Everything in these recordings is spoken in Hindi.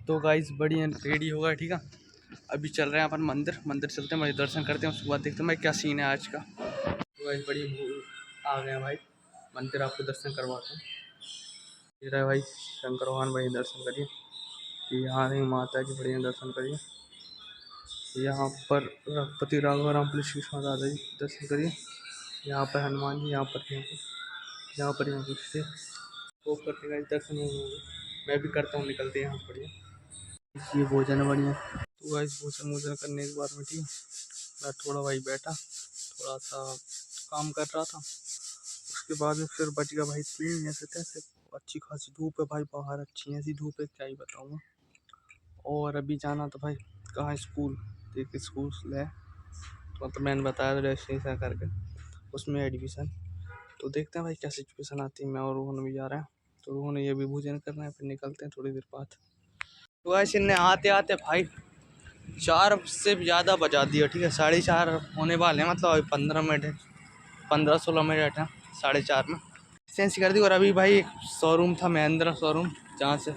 तो गाइस बढ़िया रेडी होगा, ठीक है। अभी चल रहे हैं अपन मंदिर चलते हैं भाई, दर्शन करते हैं, उसके बाद देखते हैं भाई क्या सीन है आज का। तो गाइस बढ़िया आ गए हैं भाई मंदिर, आपको दर्शन करवाता हूँ। इधर है भाई शंकर भगवान, भाई दर्शन करिए। यहाँ रही माता जी, बढ़िया दर्शन करिए। यहाँ पर रघुपति राघव राम पुलिस कृष्ण दादा जी दर्शन करिए। यहाँ पर हनुमान जी, यहाँ पर यहाँ से वो करते गाइस दर्शन मैं भी करता हूँ, निकलते हैं यहाँ बढ़िया। ये भोजन है बढ़िया। तो गाइस भोजन करने के बाद में, ठीक है, मैं थोड़ा भाई बैठा, थोड़ा सा काम कर रहा था। उसके बाद में फिर बच गया भाई 3 ऐसे तैसे। अच्छी खासी धूप है भाई बाहर, अच्छी ऐसी धूप है क्या ही बताऊँगा। और अभी जाना तो भाई कहाँ, स्कूल, देख स्कूल है तो मतलब मैंने बताया रजिस्ट्रेशन करके उसमें एडमिशन। तो देखते हैं भाई क्या सिचुएशन आती है। मैं और रोहन भी जा रहे हैं, तो रोहन ये भी भोजन करना है, फिर निकलते हैं थोड़ी देर बाद। तो वैसे इन्हें आते आते भाई 4 से ज़्यादा बजा दिया, ठीक है। 4:30 होने वाले हैं, मतलब अभी 15 मिनट है, 15-16 मिनट है 4:30 में चेंज कर दी। और अभी भाई एक शोरूम था, महिंद्रा शोरूम, जहाँ से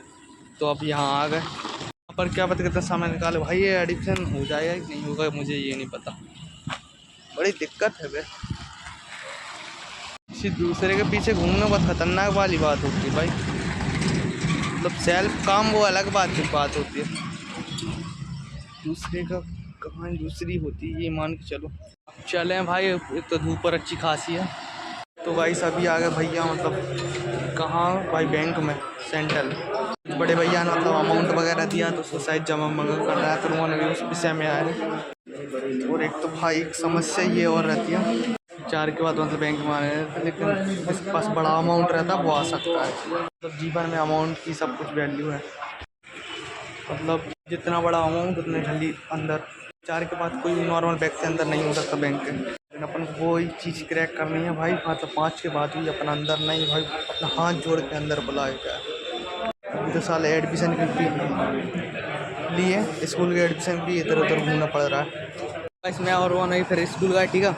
तो अब यहाँ आ गए। यहाँ पर क्या पता कितना सामान निकाले भाई, ये एडिक्शन हो जाएगा कि नहीं होगा मुझे ये नहीं पता, बड़ी दिक्कत है भाई। किसी दूसरे के पीछे घूमना बहुत खतरनाक वाली बात होती है भाई। मतलब सेल्फ काम वो अलग बात होती है, दूसरे का कहानी दूसरी होती है, ये मान के चलो। चलें भाई, एक तो धूप पर अच्छी खासी है। तो भाई सभी आ गए भैया, मतलब कहाँ भाई, बैंक में, सेंट्रल। बड़े भैया ने मतलब अमाउंट वगैरह दिया तो उसको शायद जमा कर रहा है, तो उन्होंने भी उस विषय में आए। और एक तो भाई एक समस्या ये और रहती है, 4 के बाद मतलब बैंक में आने थे, लेकिन जिसके पास बड़ा अमाउंट रहता है वो आ सकता है। मतलब जीवन में अमाउंट की सब कुछ वैल्यू है, मतलब जितना बड़ा अमाउंट उतने जल्दी अंदर। 4 के बाद कोई नॉर्मल व्यक्ति अंदर नहीं हो सकता बैंक के, लेकिन अपन को वही चीज़ क्रैक करनी है भाई। मतलब 5 के बाद ही अपन अंदर नहीं भाई, अपना हाथ जोड़ के अंदर बुलाएगा। अभी तो साल एडमिशन की लिए स्कूल के एडमिशन भी इधर उधर घूमना पड़ रहा है। इसमें और वो नहीं, फिर स्कूल का, ठीक है।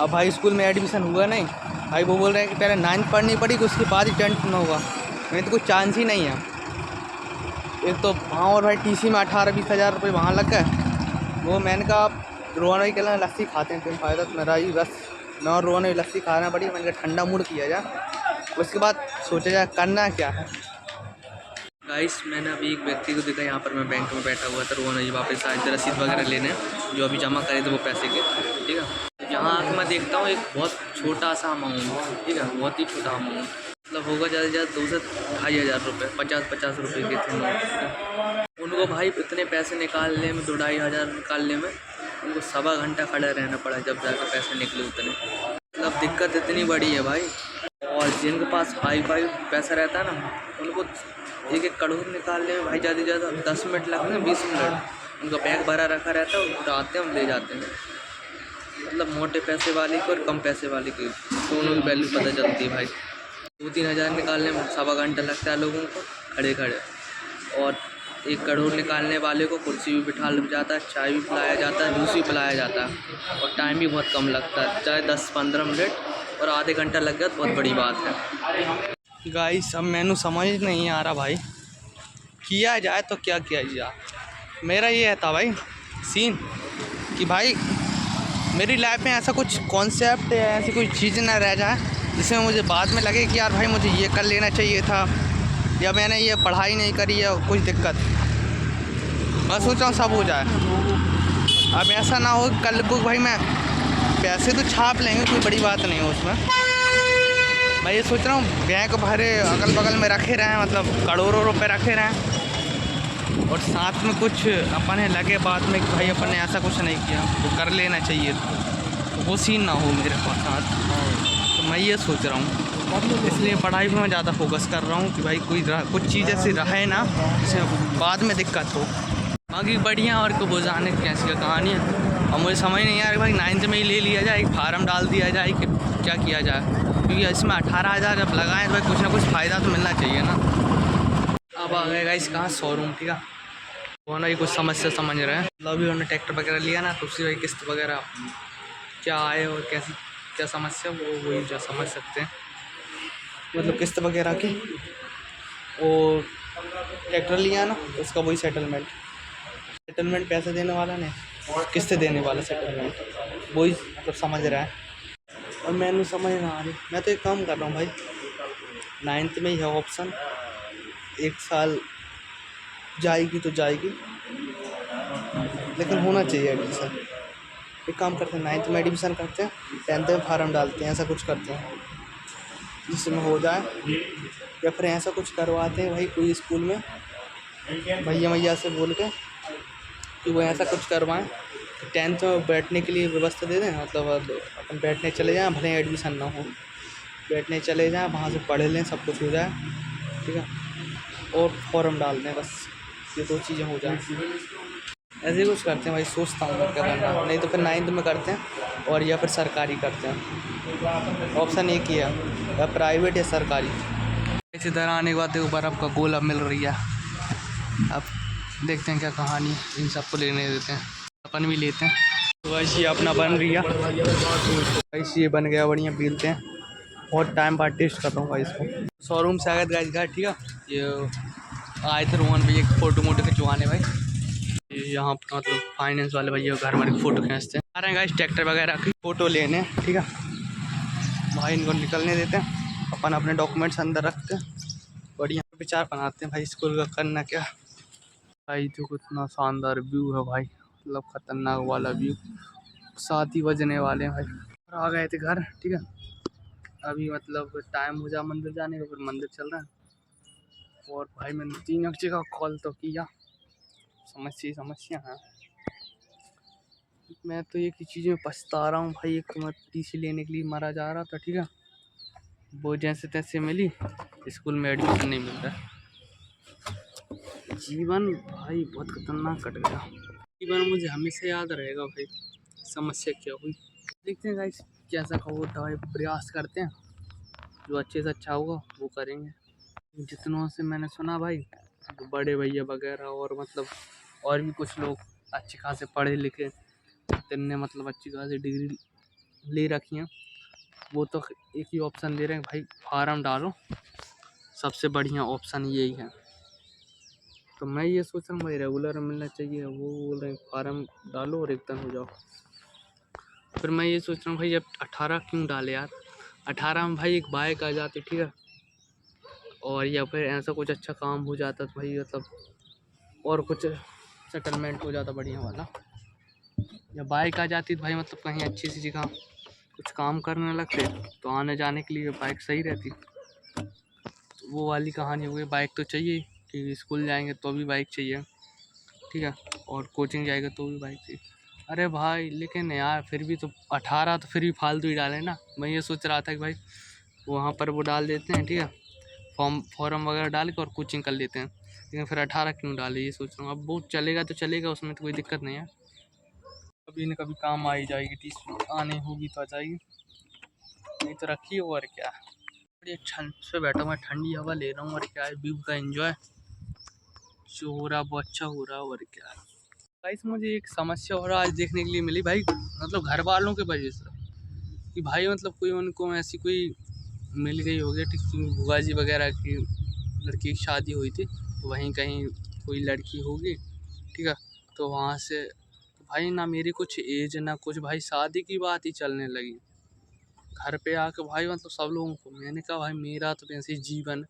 अब भाई स्कूल में एडमिशन हुआ नहीं भाई, वो बोल रहे हैं कि पहले 9th पढ़नी पड़ेगी, उसके बाद ही 10th में होगा। नहीं तो कोई चांस ही नहीं है। एक तो वहाँ और भाई टीसी में 18-20 हज़ार रुपये वहाँ लग गए। वो मैंने कहा रोहन भाई कहना लस्सी खाते हैं, तुम फ़ायदा तो मेरा ही बस। मैं और रोहन भी लस्सी खाना पड़ी, मैंने कहा ठंडा मूड किया जाए, उसके बाद सोचा जाए करना क्या है। गाइस मैंने अभी एक व्यक्ति को देखा, यहाँ पर मैं बैंक में बैठा हुआ था, रोहन जी वापस आए थे रसीद वगैरह लेने, जो अभी जमा करे थे वो पैसे के, ठीक है। यहाँ आकर मैं देखता हूँ एक बहुत छोटा सा अमाउंट, ठीक है, बहुत ही छोटा अमाउंट, मतलब होगा ज़्यादा से ज़्यादा 2 से 2.5 हज़ार रुपये, 50-50 रुपये के थे नोट। उनको भाई इतने पैसे निकालने में, 2-2.5 हज़ार निकालने में उनको 1.25 घंटा खड़ा रहना पड़ा, जब जाकर पैसे निकले उतने। मतलब दिक्कत इतनी बड़ी है भाई। और जिनके पास हाई पैसा रहता है ना, उनको 1-1 करोड़ निकालने में भाई ज़्यादा से ज़्यादा 10 मिनट लगते हैं, 20 मिनट। उनका बैग भरा रखा रहता है, उठाते हैं हम ले जाते हैं। मतलब मोटे पैसे वाले को और कम पैसे वाले की दोनों की वैल्यू पता चलती है भाई। 2-3 हज़ार निकालने में 1.25 घंटा लगता है लोगों को खड़े खड़े, और 1 करोड़ निकालने वाले को कुर्सी भी बिठा जाता है, चाय भी पिलाया जाता है, जूस भी पिलाया जाता है, और टाइम भी बहुत कम लगता है, चाहे 10-15 मिनट और आधे घंटा लग गया तो बहुत बड़ी बात है। गाइस अब मैंने समझ नहीं आ रहा भाई, किया जाए तो क्या किया जाए। मेरा ये था भाई सीन कि भाई मेरी लाइफ में ऐसा कुछ कॉन्सेप्ट या ऐसी कोई चीज़ ना रह जाए जिसमें मुझे बाद में लगे कि यार भाई मुझे ये कर लेना चाहिए था, या मैंने ये पढ़ाई नहीं करी या कुछ दिक्कत। मैं सोच रहा हूँ सब हो जाए। अब ऐसा ना हो कल को भाई, मैं पैसे तो छाप लेंगे, कोई बड़ी बात नहीं हो उसमें। मैं ये सोच रहा हूँ बैंक भरे अगल बगल में रखे रहें, मतलब करोड़ों रुपए रखे रहें, और साथ में कुछ अपने लगे बात में कि भाई अपन ने ऐसा कुछ नहीं किया तो कर लेना चाहिए, तो वो सीन ना हो मेरे साथ। तो मैं ये सोच रहा हूँ, इसलिए पढ़ाई में मैं ज़्यादा फोकस कर रहा हूँ कि भाई कुछ चीज़ ऐसी रहे ना जिससे बाद में दिक्कत हो। बाकी बढ़िया, और को बुझाने कैसी कहानी है। और मुझे समझ नहीं आ रहा भाई 9th में ही ले लिया जाए, एक फार्म डाल दिया जाए कि क्या किया जाए, क्योंकि इसमें 18 हज़ार जब लगाएं तो भाई कुछ ना कुछ फ़ायदा तो मिलना चाहिए ना। अब आ गएगा इस कहाँ शोरूम, ठीक है। वो ना ये कुछ समस्या समझ रहे हैं, मतलब अभी उन्होंने ट्रैक्टर वगैरह लिया ना, तो उसकी भाई किस्त वगैरह क्या आए और कैसी क्या समस्या, वो वही जो समझ सकते हैं। मतलब किस्त वगैरह की, और ट्रैक्टर लिया ना तो उसका वही सेटलमेंट, सेटलमेंट पैसे देने वाला नहीं, किस्तें देने वाला सेटलमेंट, वही मतलब समझ रहा है। और मैंने समझ ना आ रही, मैं तो एक काम कर रहा हूँ भाई, 9th में ही है ऑप्शन, 1 साल जाएगी तो जाएगी, लेकिन होना चाहिए एडमिशन। एक काम करते हैं, 9th में एडमिशन करते हैं, 10th में फार्म डालते हैं, ऐसा कुछ करते हैं जिसमें हो जाए, या फिर ऐसा कुछ करवाते हैं भाई कोई स्कूल में भैया मैया से बोल के कि वो ऐसा कुछ करवाएं, 10th में बैठने के लिए व्यवस्था दे दें, मतलब अपन बैठने चले जाएँ, भले एडमिशन ना हो, बैठने चले जाएँ, वहाँ से पढ़ लें, सब कुछ हो जाए, ठीक है, और फॉर्म डाल दें, बस ये 2 चीज़ें हो जाएँ। ऐसे ही कुछ करते हैं भाई, सोचता हूँ मैं क्या करना, नहीं तो फिर 9th में करते हैं, और या फिर सरकारी करते हैं, ऑप्शन एक ही है, या प्राइवेट या सरकारी। इसी तरह आने के बाद देखो बर्फ़ का गोला मिल रही है, अब देखते हैं क्या कहानी, इन सबको लेने देते हैं, अपन भी लेते हैं। तो वैसे ये अपना बन रही है, वैसे ये बन गया बढ़िया, बेलते हैं, बहुत टाइम बाद टेस्ट कर रहा हूँ भाई इसको। शोरूम से आ गए गाइस घर, ठीक है, ये आए थे रोहन भैया एक फ़ोटो मोटो खिंचवाने भाई, यहाँ पर मतलब फाइनेंस वाले भैया घर में फ़ोटो खींचते हैं, आ रहे हैं गाइस ट्रैक्टर वगैरह की फ़ोटो लेने, ठीक है भाई, इनको निकलने देते हैं, अपन अपने डॉक्यूमेंट्स अंदर रखते हैं, बढ़िया विचार बनाते हैं भाई स्कूल का करना क्या। भाई जो कितना शानदार व्यू है भाई, मतलब खतरनाक वाला व्यू, 7 ही बजने वाले हैं भाई, और आ गए थे घर, ठीक है, अभी मतलब टाइम हो जा मंदिर जाने का, फिर मंदिर चल रहा है, और भाई मैंने 3 जगह कॉल तो किया, समस्या है, मैं तो एक ही चीज़ में पछता रहा हूँ भाई, एक तो मैं टीसी लेने के लिए मरा जा रहा था, ठीक है, वो जैसे तैसे मिली, स्कूल में एडमिशन नहीं मिल रहा, जीवन भाई बहुत खतरनाक कट गया, जीवन मुझे हमेशा याद रहेगा भाई, समस्या क्या हुई, देखते हैं गाइस कैसा होता है, प्रयास करते हैं, जो अच्छे से अच्छा होगा वो करेंगे। जितनों से मैंने सुना भाई, तो बड़े भैया वगैरह और मतलब और भी कुछ लोग अच्छे खासे पढ़े लिखे, जिनने मतलब अच्छी खासी डिग्री ले रखी हैं, वो तो एक ही ऑप्शन दे रहे हैं भाई, फार्म डालो, सबसे बढ़िया ऑप्शन यही है। तो मैं ये सोच रहा हूँ भाई रेगुलर मिलना चाहिए, वो बोल रहे हैं फार्म डालो और एकदम हो जाओ। फिर मैं ये सोच रहा हूँ भाई अब 18 क्यों डाले यार, 18 में भाई एक बाइक आ जाती, ठीक है, और या फिर ऐसा कुछ अच्छा काम हो जाता तो भाई मतलब और कुछ सेटलमेंट हो जाता बढ़िया वाला, या बाइक आ जाती तो भाई मतलब कहीं अच्छी सी जगह कुछ काम करने लगते तो आने जाने के लिए बाइक सही रहती। तो वो वाली कहानी हो गई, बाइक तो चाहिए कि स्कूल जाएंगे तो भी बाइक चाहिए, ठीक है, और कोचिंग जाएगा तो भी बाइक चाहिए। अरे भाई लेकिन यार फिर भी तो 18 तो फिर भी फालतू ही डाले ना, मैं ये सोच रहा था कि भाई वहाँ पर वो डाल देते हैं, ठीक है, फॉर्म वगैरह डाल के और कोचिंग कर लेते हैं, लेकिन फिर 18 क्यों डाले ये सोच रहा हूँ। अब वो चलेगा तो चलेगा, उसमें तो कोई दिक्कत नहीं है, कभी न कभी काम आ ही जाएगी, टीसी आने होगी तो आ जाएगी, नहीं तो रखिए, और क्या, बड़ी ठंड से बैठा हूँ, ठंडी हवा ले रहा हूँ, और क्या है व्यू का एंजॉय जो हो रहा है वो अच्छा हो रहा है, और क्या। गाइस मुझे एक समस्या और आज देखने के लिए मिली भाई, मतलब घर वालों के वजह से, कि भाई मतलब कोई उनको ऐसी कोई मिल गई होगी, ठीक, बुआ जी वगैरह की लड़की की शादी हुई थी, तो वहीं कहीं कोई लड़की होगी, ठीक है, तो वहाँ से भाई ना मेरी कुछ एज ना कुछ, भाई शादी की बात ही चलने लगी घर पे आके भाई, मतलब सब लोगों को। मैंने कहा भाई मेरा तो वैसे ही जीवन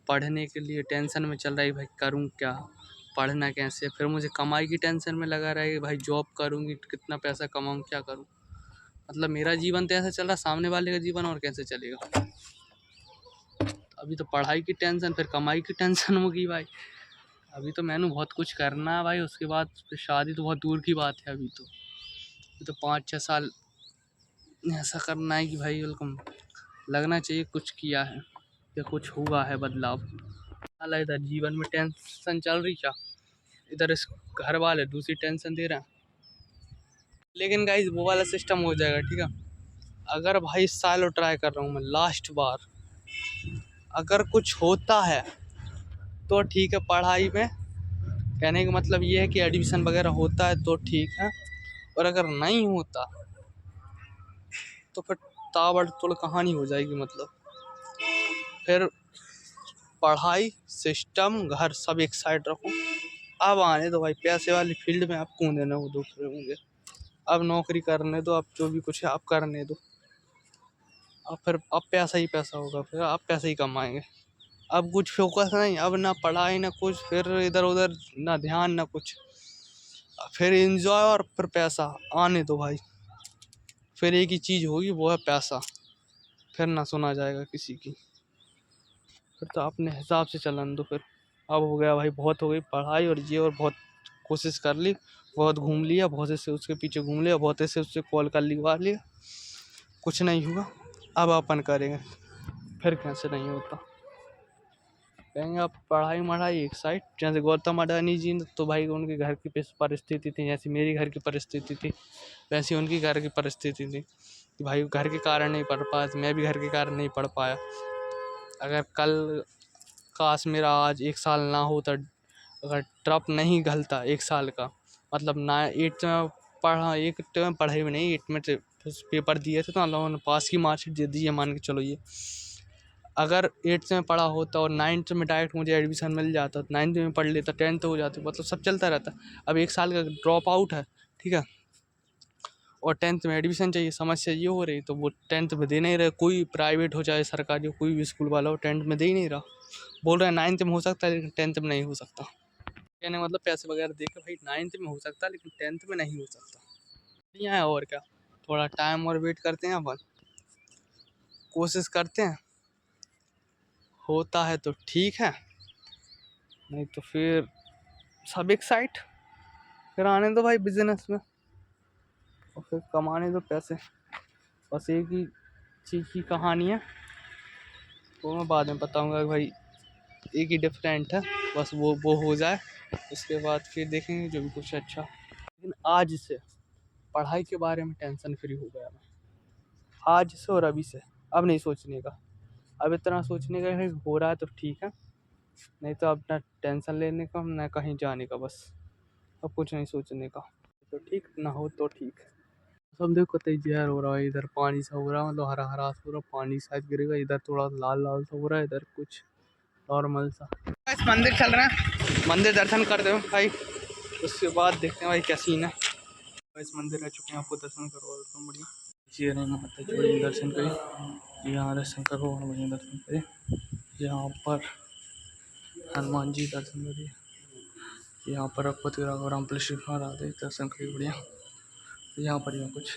पढ़ने के लिए टेंशन में चल रहा है भाई, करूँ क्या, पढ़ना कैसे, फिर मुझे कमाई की टेंशन में लगा रहा है कि भाई जॉब करूँगी कितना पैसा कमाऊँ, क्या करूँ, मतलब मेरा जीवन तो ऐसा चल रहा, सामने वाले का जीवन और कैसे चलेगा। अभी तो पढ़ाई की टेंशन, फिर कमाई की टेंशन होगी भाई, अभी तो मैंने बहुत कुछ करना है भाई, उसके बाद फिर शादी तो बहुत दूर की बात है, अभी तो 5-6 साल ऐसा करना है कि भाई बिल्कुल लगना चाहिए कुछ किया है या कुछ हुआ है बदलाव। हालांकि इधर जीवन में टेंशन चल रही क्या, इधर इस घर वाले दूसरी टेंशन दे रहे हैं, लेकिन गाइस वो वाला सिस्टम हो जाएगा, ठीक है, अगर भाई इस साल ट्राई कर रहा हूँ मैं लास्ट बार, अगर कुछ होता है तो ठीक है, पढ़ाई में कहने का मतलब ये है कि एडमिशन वगैरह होता है तो ठीक है, और अगर नहीं होता तो फिर ताबड़तोड़ कहानी हो जाएगी, मतलब फिर पढ़ाई सिस्टम घर सब एक साइड रखो। अब आने दो भाई पैसे वाली फील्ड में, आप कूदे ना वो दूसरे होंगे। अब नौकरी करने दो, अब जो भी कुछ है आप करने दो। अब फिर अब पैसा ही पैसा होगा, फिर आप पैसे ही कमाएंगे। अब कुछ फोकस नहीं, अब ना पढ़ाई ना कुछ, फिर इधर उधर ना ध्यान ना कुछ, फिर एंजॉय और फिर पैसा। आने दो भाई, फिर एक ही चीज़ होगी, वो है पैसा। फिर ना सुना जाएगा किसी की, फिर तो अपने हिसाब से चलन दो फिर। अब हो गया भाई, बहुत हो गई पढ़ाई और ये, और बहुत कोशिश कर ली, बहुत घूम लिया, बहुत से उसके पीछे घूम लिया, बहुत से उससे कॉल कर लिया, कुछ नहीं हुआ। अब अपन करेंगे, फिर कैसे नहीं होता। कहेंगे अब पढ़ाई मढ़ाई एक साइड। जैसे गौतम अडानी जी, तो भाई उनके घर की परिस्थिति थी, जैसे मेरी घर की परिस्थिति थी, वैसी उनकी घर की परिस्थिति थी कि भाई घर के कारण नहीं पढ़ पाया, तो मैं भी घर के कारण नहीं पढ़ पाया। अगर कल काश मेरा आज 1 साल ना होता, अगर ड्रॉप नहीं घलता 1 साल का, मतलब ना 8th में पढ़ा, 8th में पढ़े भी नहीं, 8th में पेपर दिए थे तो अल्लाह ने पास की मार्कशीट दे दी है, मान के चलो। ये अगर 8th में पढ़ा होता और 9th में डायरेक्ट मुझे एडमिशन मिल जाता, 9th में पढ़ लेता, 10th हो जाती, मतलब सब चलता रहता। अब 1 साल का ड्रॉप आउट है, ठीक है, और 10th में एडमिशन चाहिए। समस्या ये हो रही, तो वो 10th में दे नहीं रहे, कोई प्राइवेट हो चाहे सरकारी हो, कोई भी स्कूल वाला हो, 10th में दे ही नहीं रहा। बोल रहे हैं 9th में हो सकता है लेकिन 10th में नहीं हो सकता। कहने मतलब पैसे वगैरह दे के भाई 9th में हो सकता है लेकिन 10th में नहीं हो सकता। नहीं आया, और क्या, थोड़ा टाइम और वेट करते हैं, अपन कोशिश करते हैं, होता है तो ठीक है, नहीं तो फिर सब एक साइड। फिर आने दो भाई बिजनेस में, और फिर कमाने दो पैसे। बस एक ही चीज़ की कहानी है, वो मैं बाद में बताऊंगा भाई, एक ही डिफरेंट है, बस वो हो जाए, उसके बाद फिर देखेंगे जो भी कुछ अच्छा। लेकिन आज से पढ़ाई के बारे में टेंशन फ्री हो गया मैं, आज से और अभी से। अब नहीं सोचने का, अब इतना सोचने का है हो रहा है तो ठीक है, नहीं तो अब ना टेंशन लेने का ना कहीं जाने का, बस अब कुछ नहीं सोचने का। तो ठीक ना हो तो ठीक। सब देखो तैयार हो रहा है, इधर पानी सा हो रहा है, मतलब हरा हरा सा हो रहा, पानी शायद गिरेगा, इधर थोड़ा लाल लाल सा हो रहा है, इधर कुछ नॉर्मल सा। इस मंदिर चल रहा है, मंदिर दर्शन कर दो भाई, उसके बाद देखते हैं भाई क्या सीन है। इस मंदिर आ चुके हैं, आपको दर्शन करो एकदम बढ़िया। जी नहीं माता जी बढ़िया दर्शन करें, यहाँ दर्शन करो और बढ़िया दर्शन करें। यहाँ पर हनुमान जी दर्शन करिए, यहाँ पर रघुपति राघव राम पुलिस राधे दर्शन करिए बढ़िया। यहाँ पर यहाँ कुछ